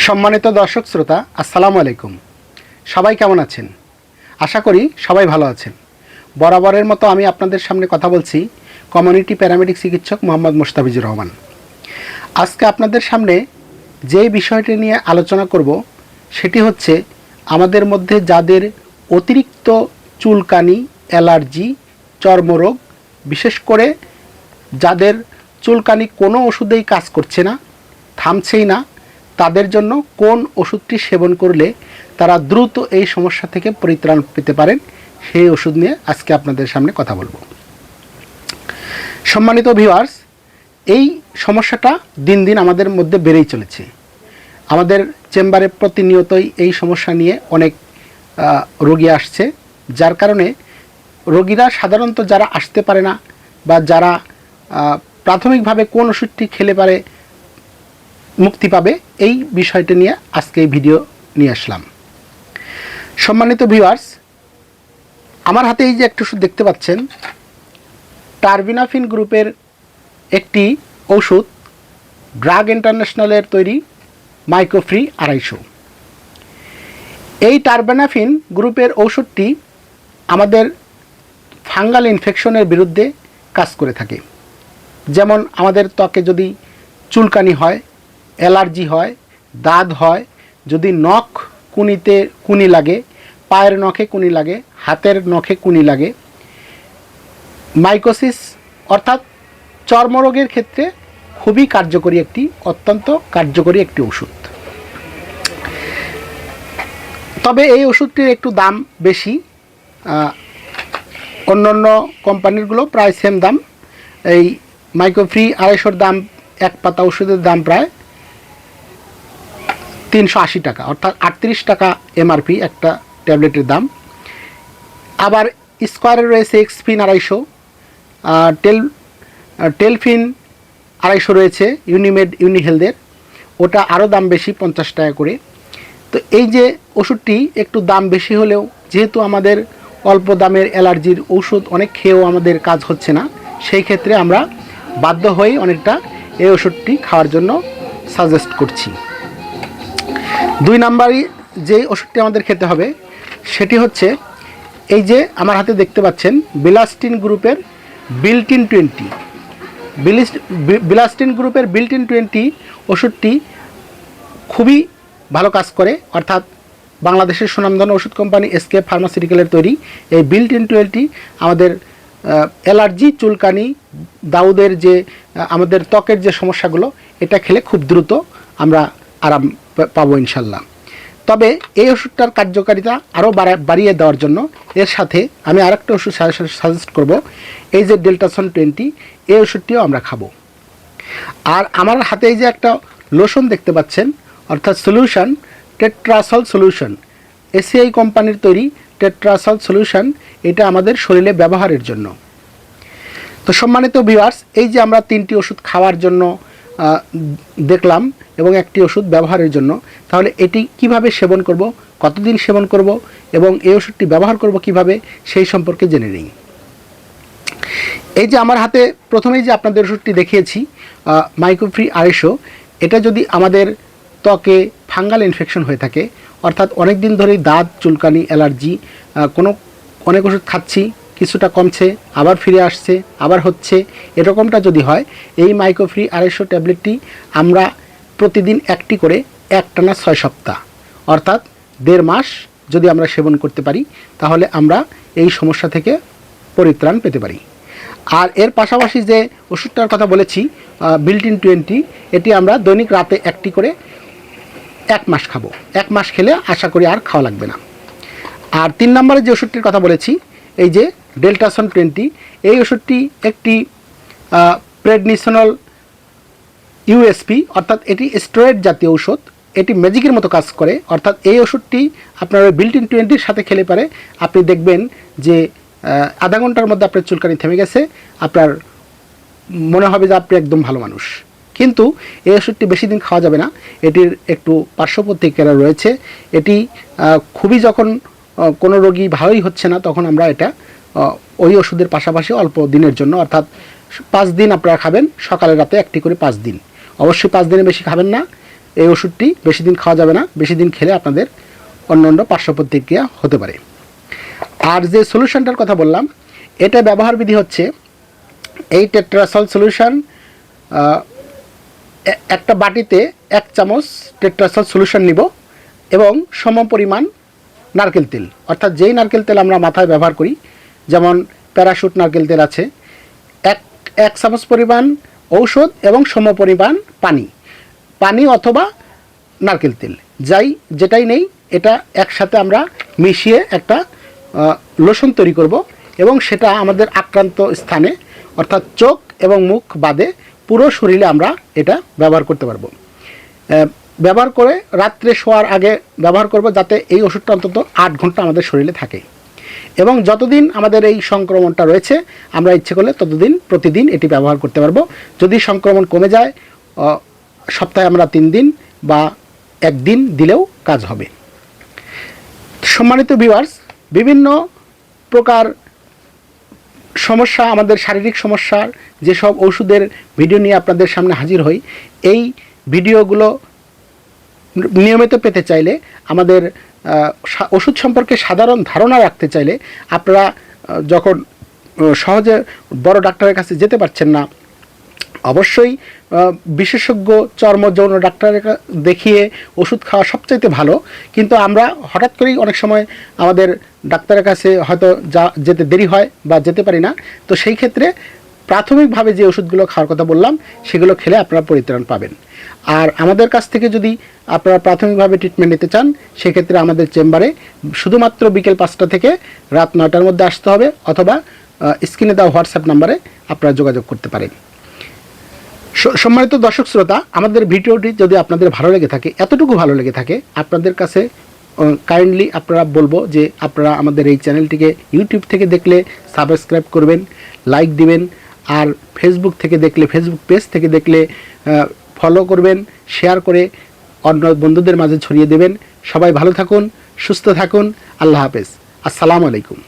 সম্মানিত দর্শক শ্রোতা, আসসালামু আলাইকুম। সবাই কেমন আছেন? আশা করি সবাই ভালো আছেন। বরাবরের মতো আমি আপনাদের সামনে কথা বলছি কমিউনিটি প্যারামেডিক চিকিৎসক মোহাম্মদ মোস্তাফিজুর রহমান। আজকে আপনাদের সামনে যে বিষয়টি নিয়ে আলোচনা করব সেটি হচ্ছে আমাদের মধ্যে যাদের অতিরিক্ত চুলকানি, অ্যালার্জি, চর্মরোগ, বিশেষ করে যাদের চুলকানি কোনো ওষুধেই কাজ করছে না, থামছেই না, তাদের জন্য কোন ওষুধটি সেবন করলে তারা দ্রুত এই সমস্যা থেকে পরিত্রাণ পেতে পারেন সেই ওষুধ নিয়ে আজকে আপনাদের সামনে কথা বলবো। সম্মানিত ভিউয়ার্স, এই সমস্যাটা দিন দিন আমাদের মধ্যে বেড়েই চলেছে। আমাদের চেম্বারে প্রতিনিয়তই এই সমস্যা নিয়ে অনেক রোগী আসছে, যার কারণে রোগীরা সাধারণত যারা আসতে পারে না বা যারা প্রাথমিকভাবে কোন ওষুধটি খেলে পারে মুক্তি পাবে, এই বিষয়টি নিয়ে আজকে এই ভিডিও নিয়ে আসলাম। সম্মানিত ভিউয়ার্স, আমার হাতে এই যে একটা ওষুধ দেখতে পাচ্ছেন, টারবিনাফিন গ্রুপের একটি ওষুধ, ড্রাগ ইন্টারন্যাশনালের তৈরি মাইক্রোফ্রি 250। এই টারবিনাফিন গ্রুপের ওষুধটি আমাদের ফাঙ্গাল ইনফেকশনের বিরুদ্ধে কাজ করে থাকে। যেমন আমাদের ত্বকে যদি চুলকানি হয়, অ্যালার্জি হয়, দাঁত হয়, যদি নখ কুনিতে কুনি লাগে, পায়ের নখে কুনি লাগে, হাতের নখে কুনি লাগে, মাইকোসিস অর্থাৎ চর্মরোগের ক্ষেত্রে খুবই কার্যকরী একটি, অত্যন্ত কার্যকরী একটি ওষুধ। তবে এই ওষুধটির একটু দাম বেশি, অন্যান্য কোম্পানিরগুলো প্রায় সেম দাম। এই মাইক্রোফ্রি 250-র দাম, এক পাতা ওষুধের দাম প্রায় 380 টাকা, অর্থাৎ 38 টাকা এমআরপি একটা ট্যাবলেটের দাম। আবার স্কোয়ারের রয়েছে এক্সফিন 250, টেলফিন 250 রয়েছে ইউনিমেড ইউনিহেলথের, ওটা আরও দাম বেশি, 50 টাকা করে। তো এই যে ওষুধটি একটু দাম বেশি হলেও যেহেতু আমাদের অল্প দামের অ্যালার্জির ঔষধ অনেক খেয়েও আমাদের কাজ হচ্ছে না, সেই ক্ষেত্রে আমরা বাধ্য হয়েই অনেকটা এই ওষুধটি খাওয়ার জন্য সাজেস্ট করছি। 2 নম্বরই যে ওষুধটি আমাদের খেতে হবে সেটি হচ্ছে এই যে আমার হাতে দেখতে পাচ্ছেন বিলাস্টিন গ্রুপের বিল্টিন 20। বিলাস্টিন গ্রুপের বিল্টিন 20 ওষুধটি খুবই ভালো কাজ করে, অর্থাৎ বাংলাদেশের সুনামধন্য ওষুধ কোম্পানি এসকে ফার্মাসিউটিক্যালের তৈরি এই বিল্টিন 20 আমাদের অ্যালার্জি, চুলকানি, দাউদের যে আমাদের ত্বকের যে সমস্যাগুলো, এটা খেলে খুব দ্রুত আমরা আরাম পাবো ইনশাল্লাহ। তবে এই ওষুধটার কার্যকারিতা আরও বাড়িয়ে দেওয়ার জন্য এর সাথে আমি আরেকটা ওষুধ সাজেস্ট করব, এই যে ডেল্টাসন 20, এই ওষুধটিও আমরা খাবো। আর আমার হাতে এই যে একটা লোশন দেখতে পাচ্ছেন, অর্থাৎ সলিউশন, টেট্রাসল সলিউশন, এসিআই কোম্পানির তৈরি টেট্রাসল সলিউশন, এটা আমাদের শরীরে ব্যবহারের জন্য। তো সম্মানিত ভিউয়ার্স, এই যে আমরা 3টি ওষুধ খাওয়ার জন্য দেখলাম এবং একটি ওষুধ ব্যবহারের জন্য, তাহলে এটি কিভাবে সেবন করব, কতদিন সেবন করব এবং এই ওষুধটি ব্যবহার করব কিভাবে, সেই সম্পর্কে জেনে নিই। এই যে আমার হাতে প্রথমেই যে আপনাদের ওষুধটি দেখিয়েছি মাইক্রোফ্রি 250, এটা যদি আমাদের ত্বকে ফাঙ্গাল ইনফেকশন হয়ে থাকে, অর্থাৎ অনেক দিন ধরেই দাঁত, চুলকানি, অ্যালার্জি, অনেক ওষুধ খাচ্ছি, কিছুটা কমছে, আবার ফিরে আসছে, আবার হচ্ছে, এরকমটা যদি হয়, এই মাইক্রোফ্রি 250 ট্যাবলেটটি আমরা প্রতিদিন একটি করে একটানা 6 সপ্তাহ, অর্থাৎ 1.5 মাস যদি আমরা সেবন করতে পারি, তাহলে আমরা এই সমস্যা থেকে পরিত্রাণ পেতে পারি। আর এর পাশাপাশি যে ওষুধটার কথা বলেছি বিল্টিন 20, এটি আমরা দৈনিক রাতে একটি করে 1 মাস খাবো। 1 মাস খেলে আশা করি আর খাওয়া লাগবে না। আর 3 নম্বরে যে ওষুধটির কথা বলেছি, এই যে ডেল্টাসন 20, এই ওষুধটি একটি প্রেডনিসোনাল ইউএসপি, অর্থাৎ এটি স্টেরয়েড জাতীয় ওষুধ, এটি ম্যাজিকের মতো কাজ করে। অর্থাৎ এই ওষুধটি আপনার বিল্টিন 20-র সাথে খেলে পারে আপনি দেখবেন যে আধা ঘন্টার মধ্যে আপনার চুলকানি থেমে গেছে, আপনার মনে হবে যে আপনি একদম ভালো মানুষ। কিন্তু এই ওষুধটি বেশি দিন খাওয়া যাবে না, এটির একটু পার্শ্ব প্রতিক্রিয়া রয়েছে। এটি খুবই যখন কোনো রোগী ভালোই হচ্ছে না, তখন আমরা এটা ওই ওষুধের পাশাপাশি অল্প দিনের জন্য, অর্থাৎ 5 দিন আপনারা খাবেন, সকালে রাতে একটি করে 5 দিন, অবশ্যই 5 দিনের বেশি খাবেন না। এই ওষুধটি বেশি দিন খাওয়া যাবে না, বেশি দিন খেলে আপনাদের অন্য পার্শ্ব প্রতিক্রিয়া হতে পারে। আর যে সলিউশনটার কথা বললাম, এটা ব্যবহার বিধি হচ্ছে এই টেট্রাসল সলিউশন একটা বাটিতে 1 চামচ টেট্রাসল সলিউশন নিব এবং সম পরিমাণ নারকেল তেল, অর্থাৎ যেই নারকেল তেল আমরা মাথায় ব্যবহার করি, যেমন প্যারাশুট নারকেল তেল আছে, এক চামচ পরিমাণ ঔষধ এবং সম পরিমাণ পানি অথবা নারকেল তেল যেটাই নেই, এটা একসাথে আমরা মিশিয়ে একটা লোশন তৈরি করব এবং সেটা আমাদের আক্রান্ত স্থানে অর্থাৎ চোখ এবং মুখ বাদে পুরো শরীরে আমরা এটা ব্যবহার করতে পারবো। ব্যবহার করে রাত্রে শোয়ার আগে ব্যবহার করব, যাতে এই ওষুধটা অন্তত 8 ঘন্টা আমাদের শরীরে থাকে এবং যতদিন আমাদের এই সংক্রমণটা রয়েছে আমরা ইচ্ছে করলে ততদিন প্রতিদিন এটি ব্যবহার করতে পারবো। যদি সংক্রমণ কমে যায় সপ্তাহে আমরা 3 দিন বা 1 দিন দিলেও কাজ হবে। সম্মানিত ভিউয়ার্স, বিভিন্ন প্রকার সমস্যা, আমাদের শারীরিক সমস্যার যেসব ওষুধের ভিডিও নিয়ে আপনাদের সামনে হাজির হই, এই ভিডিওগুলো নিয়মিত পেতে চাইলে, আমাদের ওষুধ সম্পর্কে সাধারণ ধারণা রাখতে চাইলে, আপনারা যখন সহজে বড় ডাক্তারের কাছে যেতে পারছেন না, অবশ্যই বিশেষজ্ঞ চর্ম যৌন ডাক্তারের দেখিয়ে ওষুধ খাওয়া সবচাইতে ভালো। কিন্তু আমরা হঠাৎ করেই অনেক সময় আমাদের ডাক্তারের কাছে হয়তো যেতে দেরি হয় বা যেতে পারি না, তো সেই ক্ষেত্রে প্রাথমিকভাবে যে ওষুধগুলো খাওয়ার কথা বললাম সেগুলো খেলে আপনারা পরিত্রাণ পাবেন। আর আমাদের কাছ থেকে যদি আপনারা প্রাথমিকভাবে ট্রিটমেন্ট নিতে চান, সেক্ষেত্রে আমাদের চেম্বারে শুধুমাত্র বিকেল 5টা থেকে রাত 9টার মধ্যে আসতে হবে, অথবা স্ক্রিনে দেওয়া হোয়াটসঅ্যাপ নাম্বারে আপনারা যোগাযোগ করতে পারেন। সম্মানিত দর্শক শ্রোতা, আমাদের ভিডিওটি যদি আপনাদের ভালো লেগে থাকে, এতটুকু ভালো লেগে থাকে, আপনাদের কাছে কাইন্ডলি আপনারা বলবো যে আপনারা আমাদের এই চ্যানেলটিকে ইউটিউব থেকে দেখলে সাবস্ক্রাইব করবেন, লাইক দিবেন, আর ফেসবুক থেকে দেখলে, ফেসবুক পেজ থেকে দেখলে ফলো করবেন, শেয়ার করে অন্য বন্ধুদের মাঝে ছড়িয়ে দেবেন। সবাই ভালো থাকুন, সুস্থ থাকুন। আল্লাহ হাফেজ। আসসালামু আলাইকুম।